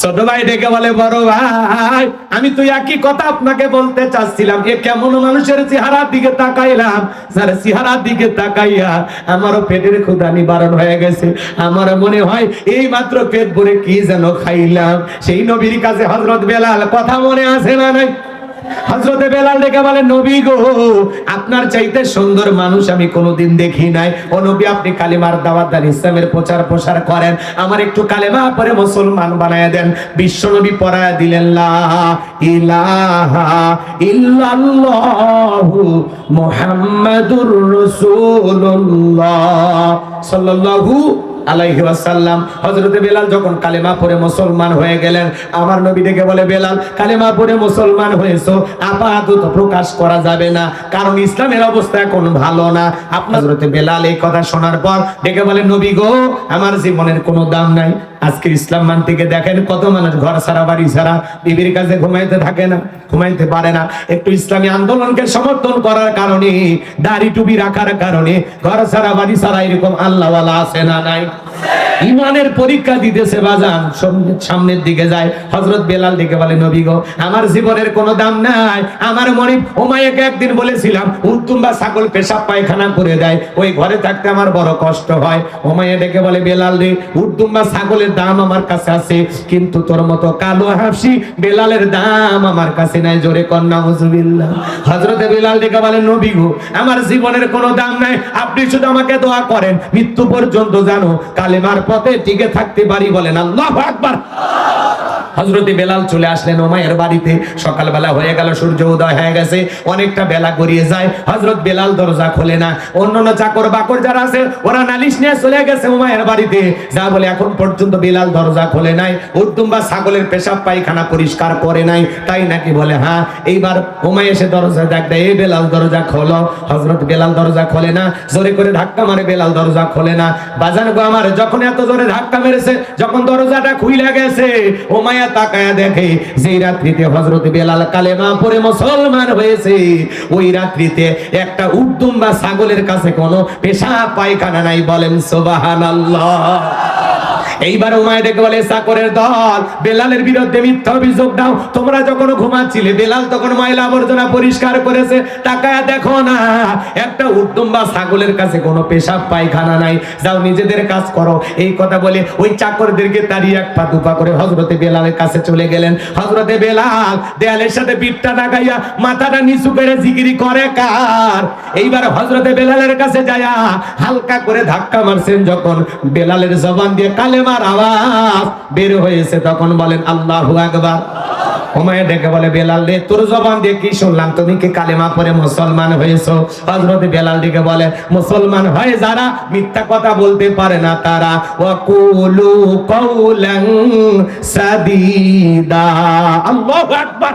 ছোট ভাই ডেকে বলে, বড় ভাই আমি তো একই কথা আপনাকে বলতে চাচ্ছিলাম। এ কেমন মানুষের চেহারার দিকে তাকাইলাম, স্যার চেহারার দিকে তাকাইয়া আমারও পেটের ক্ষুধা নিবারণ হয়ে গেছে। আমার মনে হয় এই মাত্র পেট ভরে কি যেন খাইলাম। সেই নবীর কাছে হযরত বেলাল, কথা মনে আছে না নাই? হযরতে বেলাল ডেকে বলে, নবী গো, আপনার চাইতে সুন্দর মানুষ আমি কোনোদিন দেখি নাই। ও নবী, আপনি কালিমার দাওয়াত দেন, ইসলামের প্রচার প্রসার করেন, আমার একটু কালেমা পড়ে মুসলমান বানায় দেন। বিশ্ব নবী পড়ায় দিলেন, লা ইলাহা ইল্লাল্লাহু মুহাম্মাদুর রাসূলুল্লাহ সাল্লাল্লাহু আলাইহি ওয়াসাল্লাম। হযরতে বেলাল যখন কালেমা পড়ে মুসলমান হয়ে গেলেন, আমার নবী ডেকে বলে, বেলাল কালেমা পড়ে মুসলমান হয়েছো, আপাতত প্রকাশ করা যাবে না, কারণ ইসলামের অবস্থা এখন ভালো না। আপনার হযরতে বেলাল এই কথা শোনার পর ডেকে বলে, নবী গো, আমার জীবনের কোনো দাম নাই। আজকে ইসলাম মানতে গিয়ে দেখেন কত মানুষ ঘর ছাড়া, বাড়ি ছাড়া, বিবির কাছে ঘুমাইতে থাকে না, ঘুমাইতে পারে না। একটু ইসলামী আন্দোলনকে সমর্থন করার কারণে, দাড়ি টুপি রাখার কারণে ঘর ছাড়া, বাড়ি ছাড়া এরকম আল্লাহওয়ালা আছে না নাই? ইমানের পরীক্ষা দিতেছে বাজান, সামনের দিকে যায়। হযরত বেলাল ডেকে বলে, নবী গো, আমার জীবনের কোনো দাম নাই। আমার মনে উমাইয়াকে একদিন বলেছিলাম, উদ্দুম্বা ছাগল পেশাব পায়খানা করে দেয়, ওই ঘরে থাকতে আমার বড় কষ্ট হয়। উমাইয়া ডেকে বলে, বেলাল রে, উদ্দুম্বা ছাগলের দাম আমার কাছে আছে, কিন্তু তোর মতো কালো হাসি বেলালের দাম আমার কাছে নাই। জোরে কর নাউজুবিল্লাহ। হযরতে বেলাল ডেকে বলে, নবী গো, আমার জীবনের কোনো দাম নাই, আপনি শুধু আমাকে দোয়া করেন, মৃত্যু পর্যন্ত জানো কালেমার পথে টিকে থাকতে পারি। বলেন আল্লাহু আকবার। হযরতে বেলাল চলে আসলেন উমাইয়ার বাড়িতে। সকালবেলা হয়ে গেল, সূর্য উদয় হয়ে গেছে, অনেকটা বেলা গড়িয়ে যায়। হযরত বেলাল দরজা খোলে না। অন্যান্য চাকর বাকর যারা আছে ওরা নালিশ নিয়ে চলে গেছে উমাইয়ার বাড়িতে, যা বলে এখন পর্যন্ত বেলাল দরজা খোলে নাই, উদ্দুম্বা ছাগলের পেশাব পায়খানা পরিষ্কার করে নাই, তাই নাকি? বলে হ্যাঁ। এইবার উমাইয়া এসে দরজা ডাক দেয়, এই বেলাল দরজা খোলো। হযরত বেলাল দরজা খোলে না, জোরে করে ধাক্কা মারে, বেলাল দরজা খোলে না। বাজান গো আমার, যখন এত জোরে ধাক্কা মেরেছে, যখন দরজাটা খুইলা গেছে, উমাইয়া তাকায়া দেখে যে রাত্রিতে হযরত বেলাল কালেমা পড়ে মুসলমান হয়েছে, ওই রাত্রিতে একটা উদ্দুম্বা ছাগলের কাছে কোনো পেশাব পায়খানা নাই। বলেন সুবহানাল্লাহ। এইবার উমাইয়া ডেকে বলে, চাকরের দল, বেলালের বিরুদ্ধে মিথ্যা অভিযোগ দাও। তোমরা যখন ঘুমাচ্ছিলে, বেলাল তখন ময়লা আবর্জনা পরিষ্কার করেছে, তাকায়া দেখো না, একটা উদ্দুম্বা ছাগলের কাছে কোনো পেশাব পায়খানা নাই, যাও নিজেদের কাজ করো। এই কথা বলে ওই চাকরদেরকে তাড়িয়ে এক পা দুপা করে হযরতে বেলালের কাছে চলে গেলেন। হযরতে বেলাল দেয়ালের সাথে পিঠটা লাগাইয়া মাথাটা নিচু করে জিকিরি করে কার? এইবার হযরতে বেলালের কাছে যায়া হালকা করে ধাক্কা মারছেন, যখন বেলালের জবান দিয়ে কালেমার আওয়াজ বের হয়েছে, তখন বলেন আল্লাহু আকবার। উমাইয়া ডেকে বলে, বেলাল রে, তোর জবান দিয়ে কি শুনলাম, তুমি কি কালেমা পড়ে মুসলমান হয়েছো? হযরতে বেলাল ডেকে বলে, মুসলমান হয় যারা মিথ্যা কথা বলতে পারে না তারা, ওয়াকুলু কাওলান সাদীদা। আল্লাহু আকবার।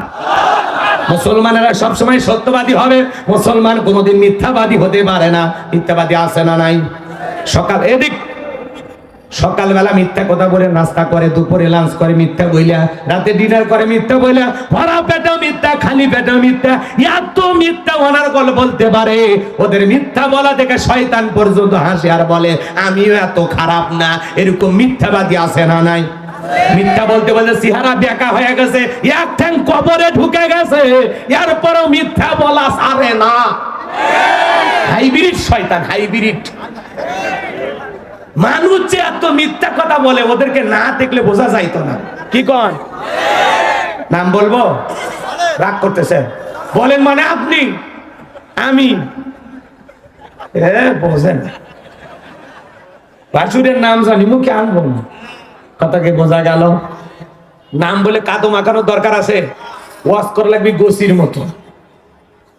মুসলমানেরা সব সময় সত্যবাদী হবে, মুসলমান কোনোদিন মিথ্যাবাদী হতে পারে না। মিথ্যাবাদী আছে না নাই? সকালবেলা মিথ্যা কথা বলে নাস্তা করে, দুপুরে লাঞ্চ করে মিথ্যা বইলা, রাতে ডিনার করে মিথ্যা বইলা, ভরা পেটেও মিথ্যা, খালি পেটেও মিথ্যা, এত মিথ্যা ওনার গল্প বলতে পারে। ওদের মিথ্যা বলা দেখে শয়তান পর্যন্ত হাসে আর বলে আমিও এত খারাপ না। এরকম মিথ্যাবাদী আছে না নাই? মিথ্যা বলতে বলতে চেহারা বেঁকা হয়ে গেছে, এক ঠ্যাং কবরে ঢুকে গেছে, এরপরও মিথ্যা বলা ছাড়ে না। হাইব্রিড শয়তান, হাইব্রিড মানুষ যে এত মিথ্যা কথা বলে, ওদেরকে না দেখলে বোঝা যাইতো না। কি কন? নাম বলবো? রাগ করতেছে? বলেন মানে আপনি, আমি বোঝেন বাসুরের নাম জানি, মুখে আনবো না, কথাকে বোঝা গেল। নাম বলে কাদো মাখানোর দরকার আছে? ওয়াশ করা লাগবে গোসির মতো,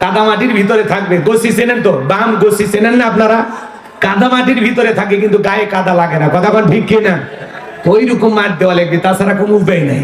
কাদা মাটির ভিতরে থাকবে। গোসি চেনেন তো? বাম গোসি চেনেন না আপনারা? কাদা মাটির ভিতরে থাকে কিন্তু গায়ে কাদা লাগে না। কথা ঠিক কিনা? ওই রকম মাঠ দেওয়া লাগবে, তাছাড়া কোনো উপায় নাই।